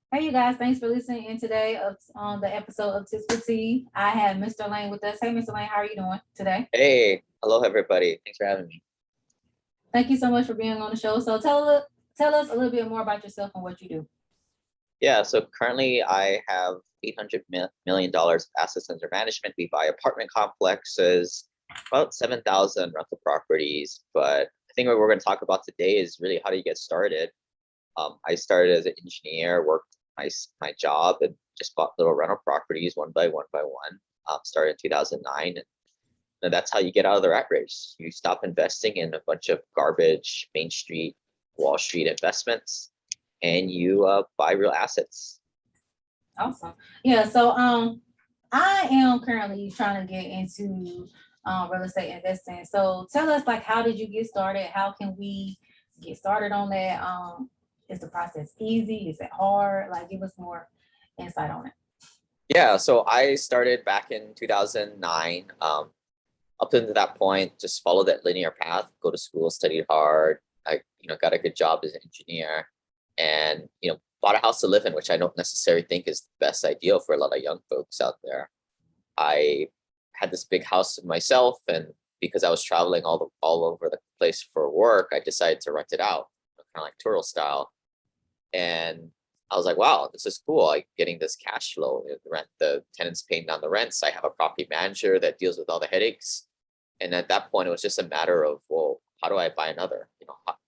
Hey, you guys, thanks for listening in today on the episode of Tips for Tea. I have Mr. Lane with us. Hey, Mr. Lane, how are you doing today? Hey, hello everybody. Thanks for having me. Thank you so much for being on the show. So tell us a little bit more about yourself and what you do. Yeah, so currently I have $800 million assets under management. We buy apartment complexes, about 7,000 rental properties. But I think what we're going to talk about today is really how do you get started. I started as an engineer, worked my job, and just bought little rental properties one by one by one. Started in 2009, and that's how you get out of the rat race. You stop investing in a bunch of garbage Main Street, Wall Street investments, and you buy real assets. Awesome. Yeah, so I am currently trying to get into real estate investing. So tell us like how did you get started? How can we get started on that? Is the process easy? Is it hard? Like give us more insight on it. Yeah, so I started back in 2009. Up until that point, just follow that linear path, go to school, studied hard. I, got a good job as an engineer and, bought a house to live in, which I don't necessarily think is the best ideal for a lot of young folks out there. I had this big house of myself, and because I was traveling all over the place for work, I decided to rent it out, kind of like tourist style. And I was like, wow, this is cool. Like getting this cash flow, the rent, the tenants paying down the rents. I have a property manager that deals with all the headaches. And at that point, it was just a matter of, well, how do I buy another?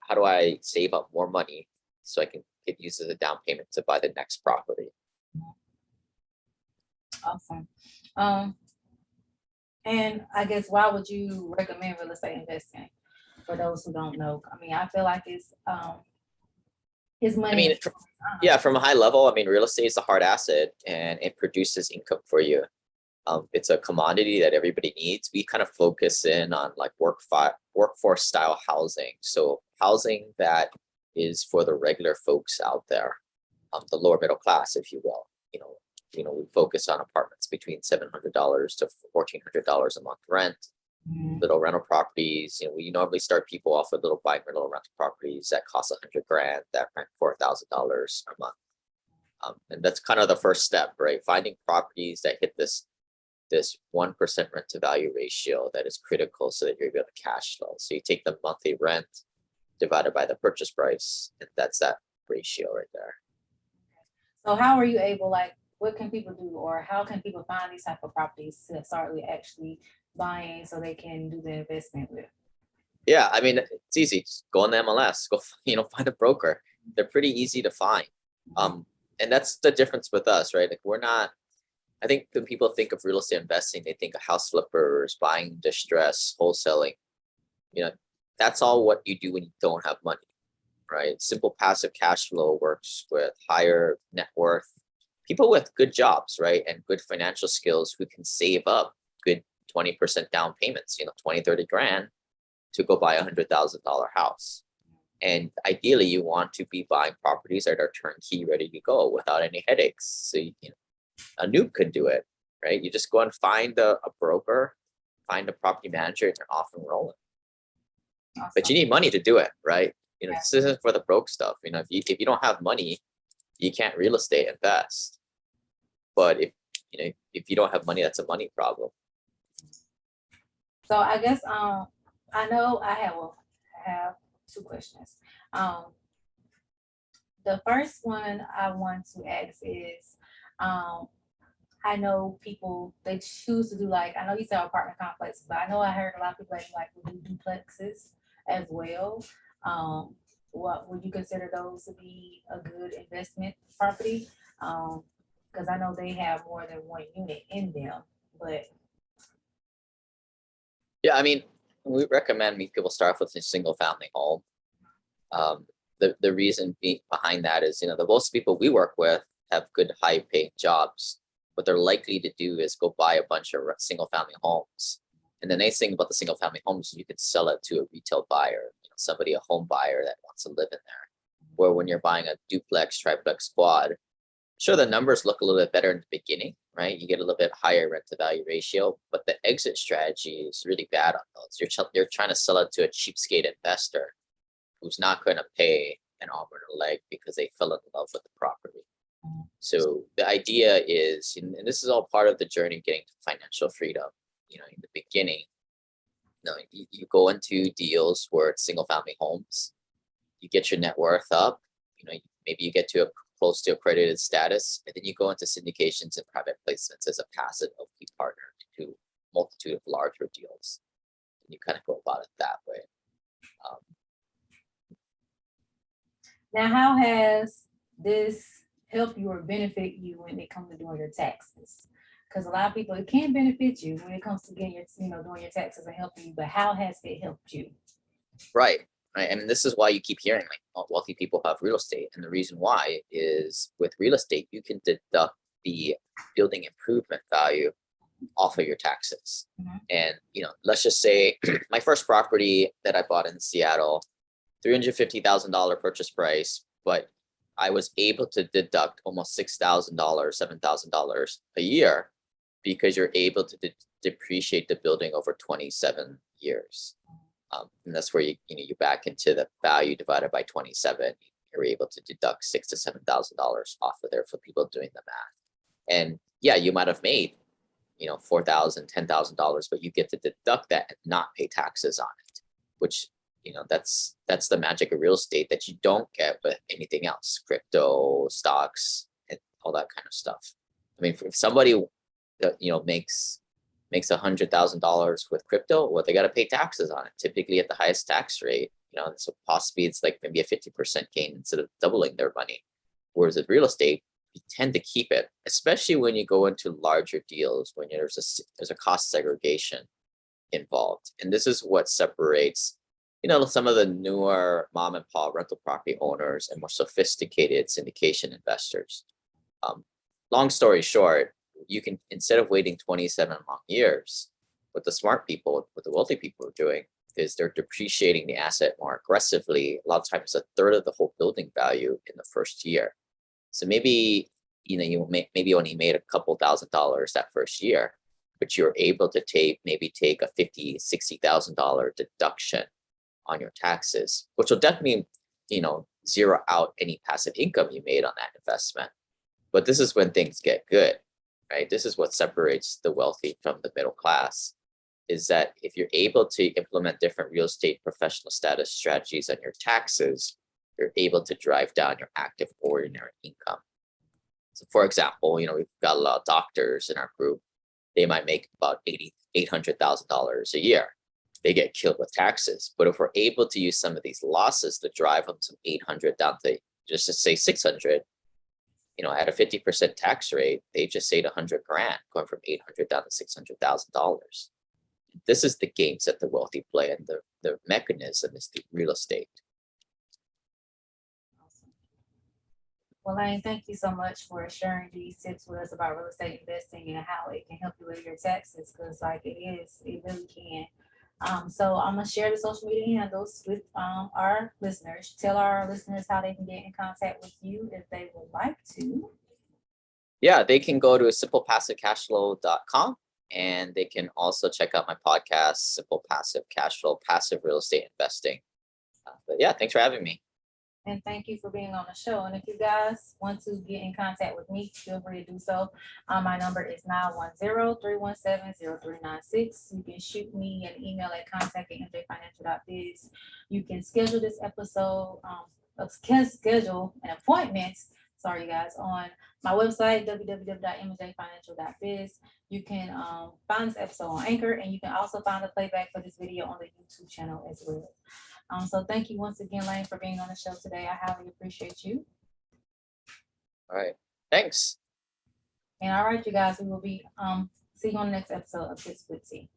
How do I save up more money so I can get used as a down payment to buy the next property? Awesome. Um, and I guess why would you recommend real estate investing for those who don't know? I mean, I feel like it's I money. mean, yeah, from a high level, I mean, real estate is a hard asset and it produces income for you. It's a commodity that everybody needs. We kind of focus in on like workforce style housing. So housing that is for the regular folks out there, the lower middle class, if you will. We focus on apartments between $700 to $1,400 a month rent. Mhm. Little rental properties. We normally start people off with buying little rental properties that cost 100 grand that rent $4,000 a month. And that's kind of the first step, right? Finding properties that hit this 1% rent to value ratio that is critical so that you're able to cash flow. So you take the monthly rent divided by the purchase price, and that's that ratio right there. So how are you able, like, what can people do, or how can people find these type of properties to start with actually buying so they can do the investment with? Yeah, I mean, it's easy. Just go on the MLS, go find a broker. They're pretty easy to find. Um, and that's the difference with us, right? Like we're not. I think when people think of real estate investing, they think of house flippers, buying distress, wholesaling. You know, that's all what you do when you don't have money, right? Simple passive cash flow works with higher net worth people with good jobs, right? And good financial skills who can save up good 20% down payments, 20, 30 grand to go buy $100,000 house. And ideally, you want to be buying properties that are turnkey, ready to go without any headaches. So, a noob could do it, right? You just go and find a broker, find a property manager, and you're off and rolling. But Awesome. you need money to do it, right? Yeah. This isn't for the broke stuff. If you don't have money, you can't real estate invest. But if you don't have money, that's a money problem. So I guess I know I have two questions. Um the first one I want to ask is um I know people they choose to do, like, I know you said apartment complexes, but I know I heard a lot of people that like will do duplexes as well. Um, what would you consider those to be a good investment property? Because I know they have more than one unit in them, but Yeah, I mean, we recommend people start off with a single family home. The reason behind that is, the most people we work with have good high paying jobs. What they're likely to do is go buy a bunch of single family homes. And the nice thing about the single family homes is you can sell it to a retail buyer, somebody, a home buyer that wants to live in there. Where when you're buying a duplex, triplex, quad, sure, the numbers look a little bit better in the beginning, right? You get a little bit higher rent to value ratio, but the exit strategy is really bad on those. You're trying to sell it to a cheapskate investor who's not going to pay an arm and a leg because they fell in love with the property. So the idea is, and this is all part of the journey of getting to financial freedom. In the beginning, you go into deals where it's single family homes, you get your net worth up, maybe you get to close to accredited status, and then you go into syndications and private placements as a passive LP partner to multitude of larger deals. And you kind of go about it that way. Now, how has this help you or benefit you when it comes to doing your taxes? Because a lot of people, it can benefit you when it comes to getting your, doing your taxes and helping you, but how has it helped you? Right. And this is why you keep hearing wealthy people have real estate. And the reason why is with real estate, you can deduct the building improvement value off of your taxes. And, let's just say my first property that I bought in Seattle, $350,000 purchase price, but I was able to deduct almost $6,000, $7,000 a year because you're able to depreciate the building over 27 years. And that's where you back into the value divided by 27. You're able to deduct $6,000 to $7,000 off of there for people doing the math. And yeah, you might have made $4,000, $10,000, but you get to deduct that and not pay taxes on it, which that's the magic of real estate that you don't get with anything else, crypto, stocks, and all that kind of stuff. I mean, if somebody makes $100,000 with crypto, well, they got to pay taxes on it, typically at the highest tax rate. So possibly it's like maybe a 50% gain instead of doubling their money. Whereas with real estate, you tend to keep it, especially when you go into larger deals, when there's a cost segregation involved. And this is what separates some of the newer mom and pop rental property owners and more sophisticated syndication investors. Long story short, you can, instead of waiting 27 long years, what the smart people, what the wealthy people are doing is they're depreciating the asset more aggressively. A lot of times, a third of the whole building value in the first year. So maybe you maybe only made a couple $1,000s that first year, but you're able to take a $50,000, $60,000 deduction on your taxes, which will definitely, zero out any passive income you made on that investment. But this is when things get good, right? This is what separates the wealthy from the middle class, is that if you're able to implement different real estate professional status strategies on your taxes, you're able to drive down your active ordinary income. So for example, we've got a lot of doctors in our group. They might make about $800,000 a year. They get killed with taxes. But if we're able to use some of these losses to drive them from 800 down to just to say 600, at a 50% tax rate, they just saved $100,000, going from 800 down to $600,000. This is the games that the wealthy play, and the mechanism is the real estate. Awesome. Well, Lane, thank you so much for sharing these tips with us about real estate investing and how it can help you with your taxes, because it really can. So I'm gonna share the social media handles with our listeners. Tell our listeners how they can get in contact with you if they would like to. Yeah, they can go to simplepassivecashflow.com, and they can also check out my podcast, Simple Passive Cash Flow, Passive Real Estate Investing. But yeah, thanks for having me. And thank you for being on the show. And if you guys want to get in contact with me, feel free to do so. My number is 910-317-0396. You can shoot me an email at contact@mjfinancial.biz. You can schedule this episode, schedule an appointment, sorry guys, on my website, www.mjfinancial.biz. You can find this episode on Anchor, and you can also find the playback for this video on the YouTube channel as well. So thank you once again, Lane, for being on the show today. I highly appreciate you. All right. Thanks. And all right, you guys, we will be see you on the next episode of Tips with T.